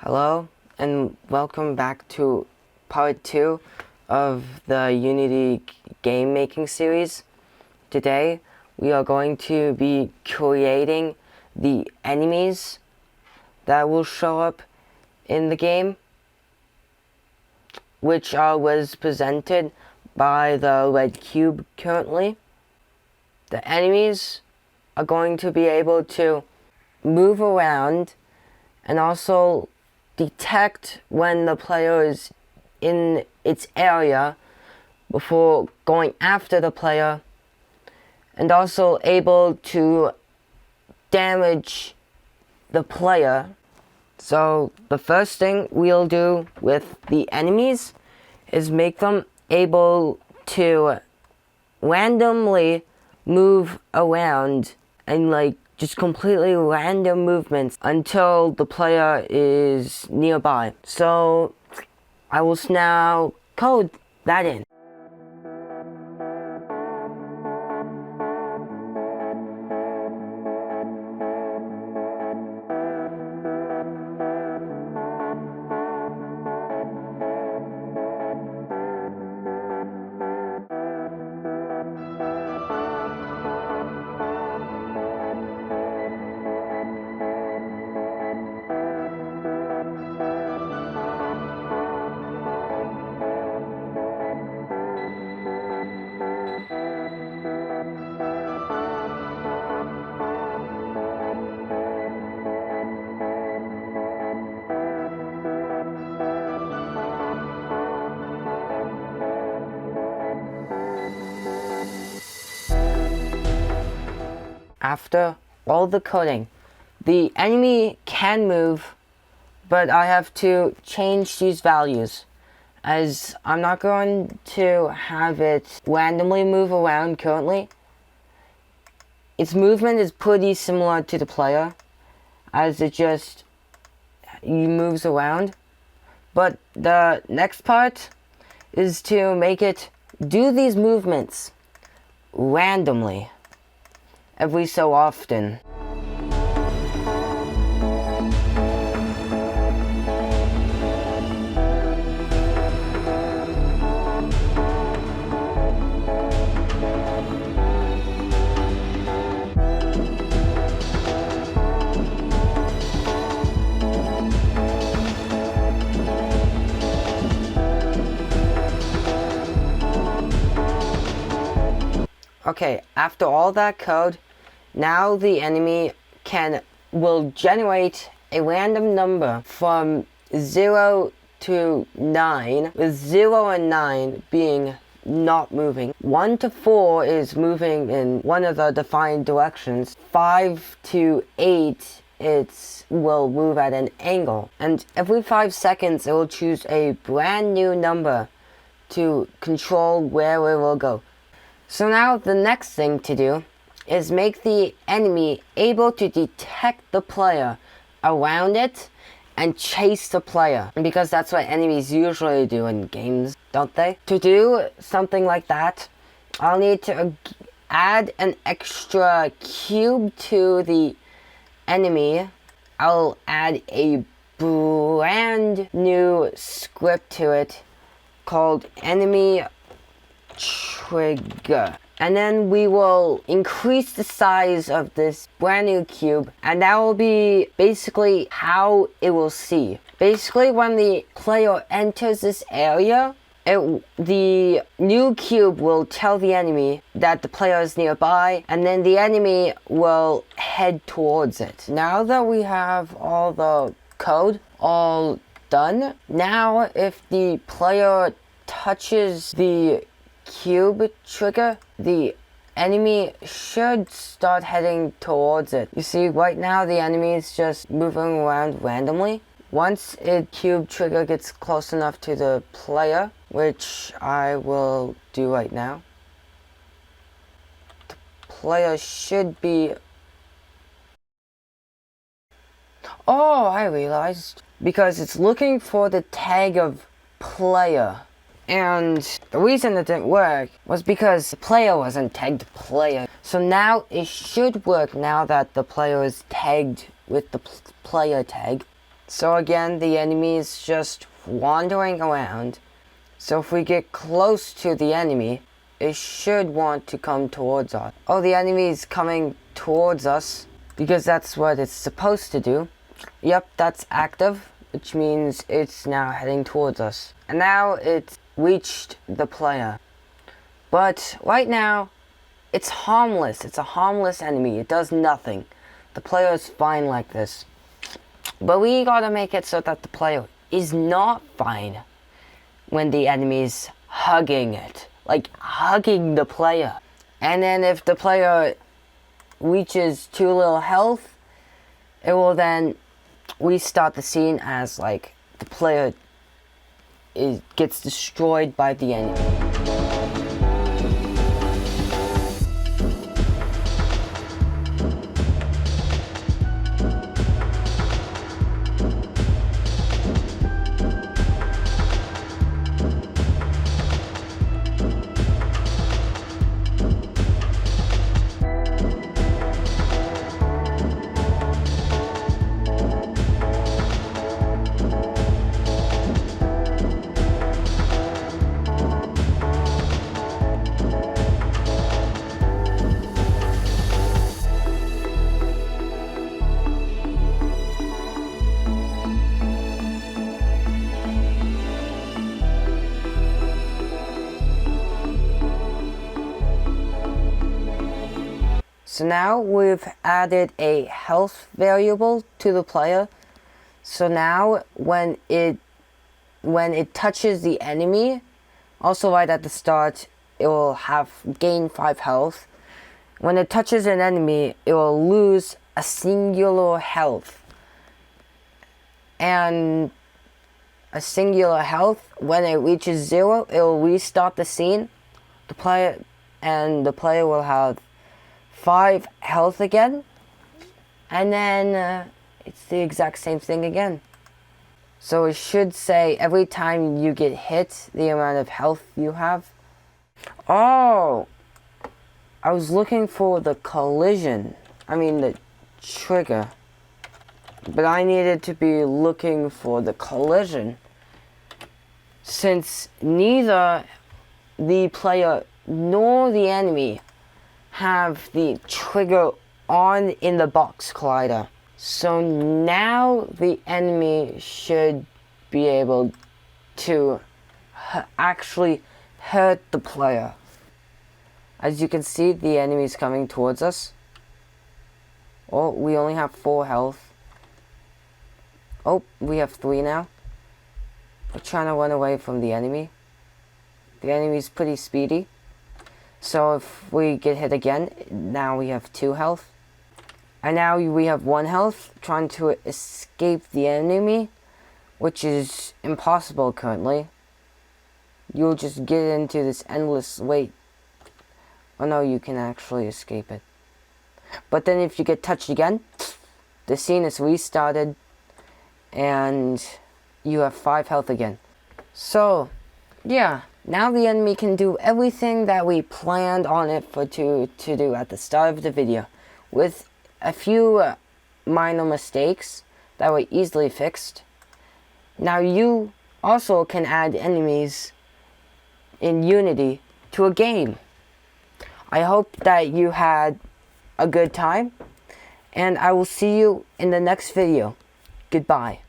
Hello and welcome back to part 2 of the Unity game making series. Today we are going to be creating the enemies that will show up in the game, which was presented by the red cube currently. The enemies are going to be able to move around and also detect when the player is in its area before going after the player, and also able to damage the player. So the first thing we'll do with the enemies is make them able to randomly move around and just completely random movements until the player is nearby. So I will now code that in. After all the coding, the enemy can move, but I have to change these values, as I'm not going to have it randomly move around currently. Its movement is pretty similar to the player, as it just moves around. But the next part is to make it do these movements randomly every so often. Okay, after all that code, now the enemy will generate a random number from 0 to 9, with 0 and 9 being not moving. 1 to 4 is moving in one of the defined directions. 5 to 8 it will move at an angle. And every 5 seconds it will choose a brand new number to control where it will go. So now the next thing to do is make the enemy able to detect the player around it and chase the player, because that's what enemies usually do in games, don't they? To do something like that, I'll need to add an extra cube to the enemy. I'll add a brand new script to it called enemy trigger, and then we will increase the size of this brand new cube, and that will be basically how it will see. Basically, when the player enters this area, the new cube will tell the enemy that the player is nearby, and then the enemy will head towards it. Now that we have all the code all done, now if the player touches the cube trigger, the enemy should start heading towards it. You see, right now the enemy is just moving around randomly. Once a cube trigger gets close enough to the player, which I will do right now, the player should be... Oh, I realized. Because it's looking for the tag of player. And the reason it didn't work was because the player wasn't tagged player. So now it should work now that the player is tagged with the player tag. So again, the enemy is just wandering around. So if we get close to the enemy, it should want to come towards us. Oh, the enemy is coming towards us because that's what it's supposed to do. Yep, that's active, which means it's now heading towards us. And now it's reached the player. But right now, it's harmless. It's a harmless enemy. It does nothing. The player is fine like this. But we gotta make it so that the player is not fine when the enemy is hugging it. Like, hugging the player. And then if the player reaches too little health, it will then restart the scene as, like, the player gets destroyed by the enemy. So now we've added a health variable to the player. So now when it touches the enemy, also right at the start, it will have gain 5 health. When it touches an enemy, it will lose a singular health. And a singular health, when it reaches 0, it will restart the scene. The player will have 5 health again, and then it's the exact same thing again. So it should say every time you get hit, the amount of health you have. Oh, I was looking for the collision. I mean the trigger. But I needed to be looking for the collision, since neither the player nor the enemy have the trigger on in the box collider. So now the enemy should be able to actually hurt the player. As you can see, the enemy is coming towards us. Oh, we only have 4 health. Oh, we have 3 now. We're trying to run away from the enemy. The enemy is pretty speedy. So if we get hit again, now we have 2 health. And now we have 1 health, trying to escape the enemy, which is impossible currently. You'll just get into this endless wait. Oh no, you can actually escape it. But then if you get touched again, the scene is restarted, and you have 5 health again. So, yeah. Now the enemy can do everything that we planned on it to do at the start of the video, with a few minor mistakes that were easily fixed. Now you also can add enemies in Unity to a game. I hope that you had a good time, and I will see you in the next video. Goodbye.